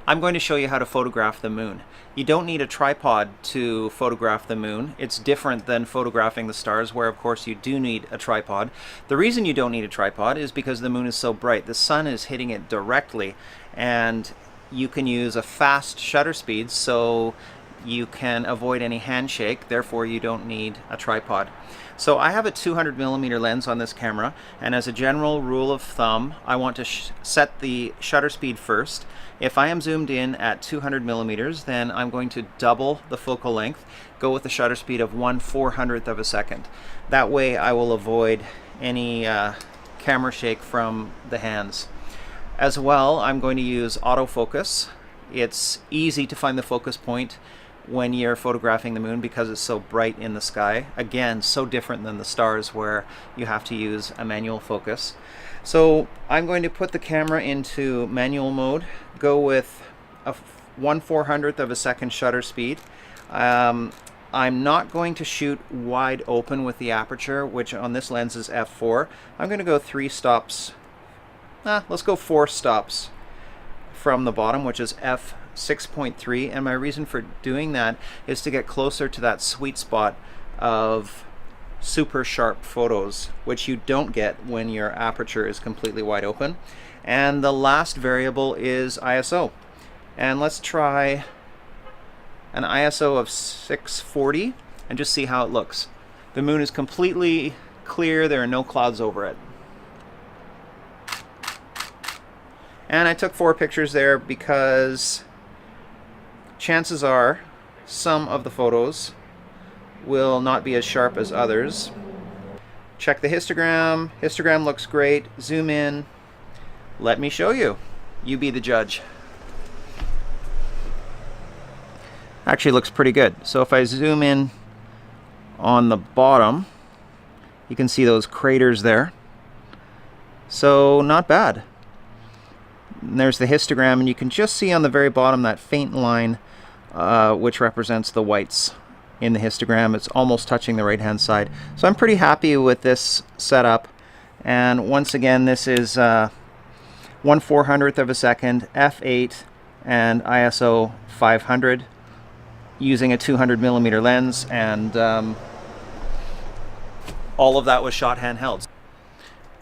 I'm going to show you how to photograph the moon. You don't need a tripod to photograph the moon. It's different than photographing the stars, where of course you do need a tripod. The reason you don't need a tripod is because the moon is so bright. The sun is hitting it directly, and you can use a fast shutter speed so you can avoid any handshake, therefore you don't need a tripod. So I have a 200mm lens on this camera, and as a general rule of thumb, I want to set the shutter speed first. If I am zoomed in at 200mm, then I'm going to double the focal length, go with the shutter speed of 1/400th of a second. That way I will avoid any camera shake from the hands. As well, I'm going to use autofocus. It's easy to find the focus point when you're photographing the moon because it's so bright in the sky. Again, so different than the stars where you have to use a manual focus. So I'm going to put the camera into manual mode, go with a 1/400th of a second shutter speed. I'm not going to shoot wide open with the aperture, which on this lens is f4. I'm going to go 3 stops, let's go 4 stops from the bottom, which is f6.3, and my reason for doing that is to get closer to that sweet spot of super sharp photos, which you don't get when your aperture is completely wide open. And the last variable is ISO, and let's try an ISO of 640 and just see how it looks. The moon is completely clear, there are no clouds over it. And I took 4 pictures there because chances are some of the photos will not be as sharp as others. Check the histogram. Histogram looks great. Zoom in. Let me show you. You be the judge. Actually looks pretty good. So if I zoom in on the bottom, you can see those craters there. So not bad. And there's the histogram, and you can just see on the very bottom that faint line which represents the whites in the histogram. It's almost touching the right hand side. So I'm pretty happy with this setup, and once again this is 1/400th of a second, f8, and ISO 500 using a 200mm lens, and all of that was shot handheld.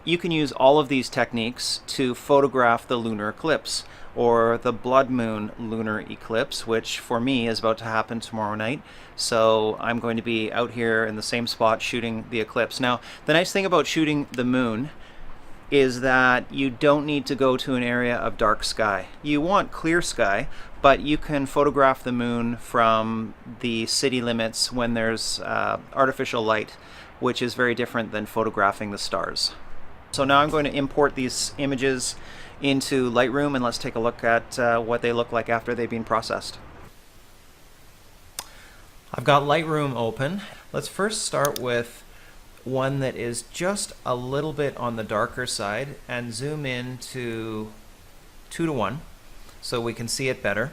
You can use all of these techniques to photograph the lunar eclipse, or the blood moon lunar eclipse, which for me is about to happen tomorrow night. So I'm going to be out here in the same spot shooting the eclipse. Now, the nice thing about shooting the moon is that you don't need to go to an area of dark sky. You want clear sky, but you can photograph the moon from the city limits when there's artificial light, which is very different than photographing the stars. So now I'm going to import these images into Lightroom, and let's take a look at what they look like after they've been processed. I've got Lightroom open. Let's first start with one that is just a little bit on the darker side and zoom in to 2:1 so we can see it better.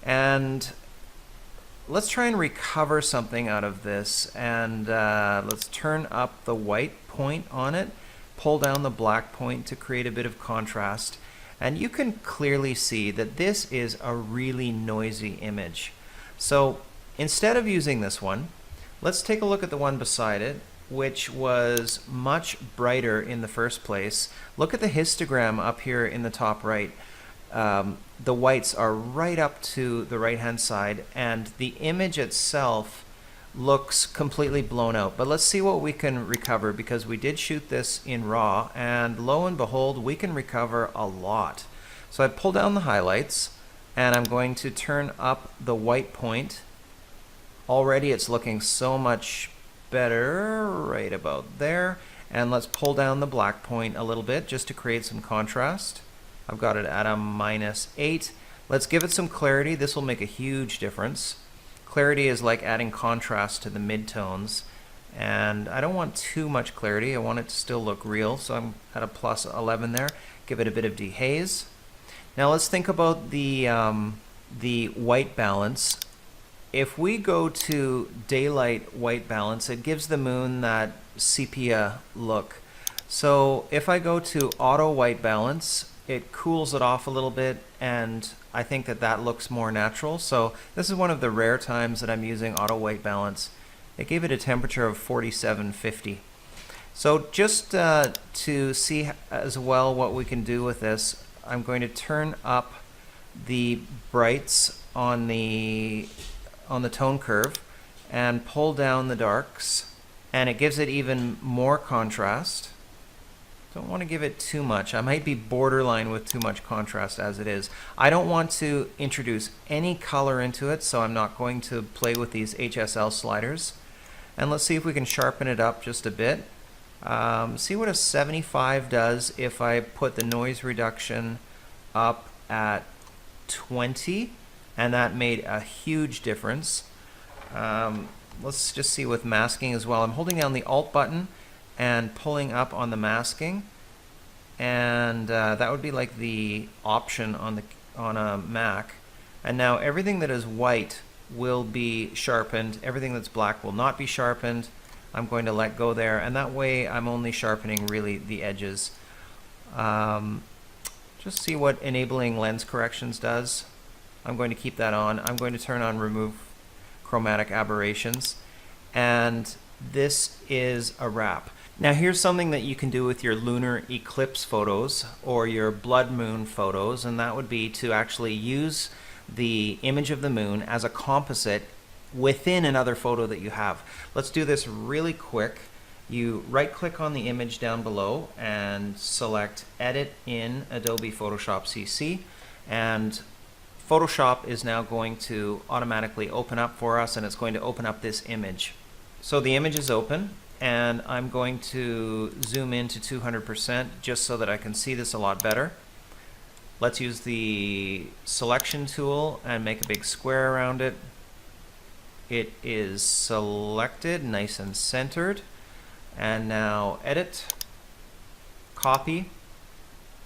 And let's try and recover something out of this, and let's turn up the white point on it, pull down the black point to create a bit of contrast, and you can clearly see that this is a really noisy image. So instead of using this one, let's take a look at the one beside it, which was much brighter in the first place. Look at the histogram up here in the top right. The whites are right up to the right hand side, and the image itself looks completely blown out. But let's see what we can recover, because we did shoot this in RAW, and lo and behold, we can recover a lot. So I pull down the highlights, and I'm going to turn up the white point. Already it's looking so much better right about there. And let's pull down the black point a little bit just to create some contrast. I've got it at a -8. Let's give it some clarity. This will make a huge difference. Clarity is like adding contrast to the midtones, and I don't want too much clarity. I want it to still look real, so I'm at a +11 there. Give it a bit of dehaze. Now let's think about the white balance. If we go to daylight white balance, it gives the moon that sepia look. So if I go to auto white balance, it cools it off a little bit, and I think that that looks more natural. So this is one of the rare times that I'm using auto white balance. It gave it a temperature of 4750. So just to see as well what we can do with this, I'm going to turn up the brights on the tone curve and pull down the darks, and it gives it even more contrast. Don't want to give it too much. I might be borderline with too much contrast as it is. I don't want to introduce any color into it, so I'm not going to play with these HSL sliders. And let's see if we can sharpen it up just a bit. See what a 75 does if I put the noise reduction up at 20, and that made a huge difference. Let's just see with masking as well. I'm holding down the Alt button and pulling up on the masking, and that would be like the option on a Mac. And now everything that is white will be sharpened. Everything that's black will not be sharpened. I'm going to let go there, and that way I'm only sharpening really the edges. Just see what enabling lens corrections does. I'm going to keep that on. I'm going to turn on remove chromatic aberrations, and this is a wrap. Now here's something that you can do with your lunar eclipse photos or your blood moon photos, and that would be to actually use the image of the moon as a composite within another photo that you have. Let's do this really quick. You right click on the image down below and select Edit in Adobe Photoshop CC, and Photoshop is now going to automatically open up for us, and it's going to open up this image. So the image is open, and I'm going to zoom in to 200% just so that I can see this a lot better. Let's use the selection tool and make a big square around it. It is selected, nice and centered. And now edit, copy.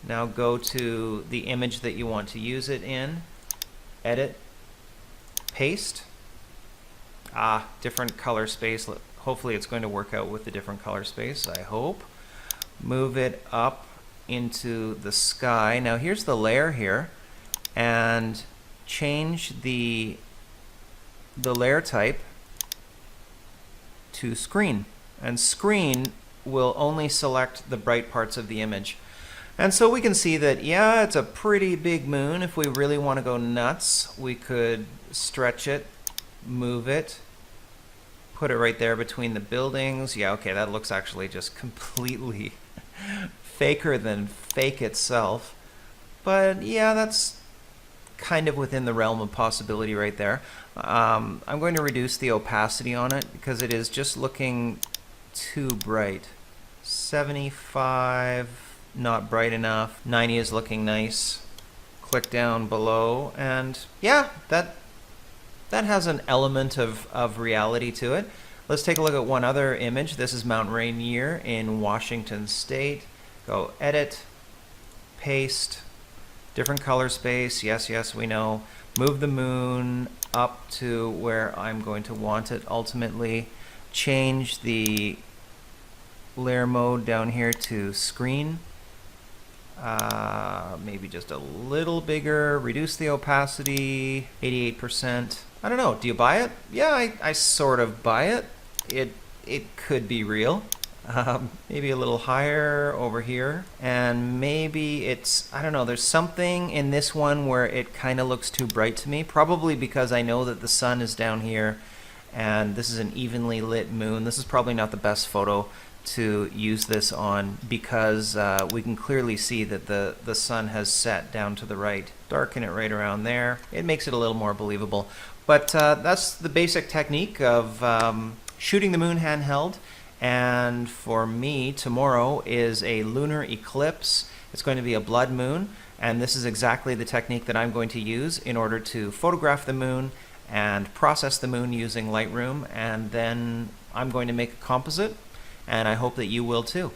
Now go to the image that you want to use it in, edit, paste. Different color space. Hopefully it's going to work out with the different color space, I hope. Move it up into the sky. Now here's the layer here, and change the layer type to screen, and screen will only select the bright parts of the image. And so we can see that, yeah, it's a pretty big moon. If we really want to go nuts, we could stretch it, move it, put it right there between the buildings. Yeah, okay, that looks actually just completely faker than fake itself. But yeah, that's kind of within the realm of possibility right there. I'm going to reduce the opacity on it because it is just looking too bright. 75, not bright enough. 90 is looking nice. Click down below, and yeah, that has an element of reality to it. Let's take a look at one other image. This is Mount Rainier in Washington State. Go edit, paste, different color space. Yes, we know. Move the moon up to where I'm going to want it ultimately. Change the layer mode down here to screen. Maybe just a little bigger. Reduce the opacity, 88%. I don't know, do you buy it? Yeah, I sort of buy it. It could be real. Maybe a little higher over here, and maybe it's, I don't know, there's something in this one where it kind of looks too bright to me, probably because I know that the sun is down here and this is an evenly lit moon. This is probably not the best photo to use this on because we can clearly see that the sun has set down to the right. Darken it right around there. It makes it a little more believable. But that's the basic technique of shooting the moon handheld. And for me, tomorrow is a lunar eclipse. It's going to be a blood moon, and this is exactly the technique that I'm going to use in order to photograph the moon and process the moon using Lightroom, and then I'm going to make a composite, and I hope that you will too.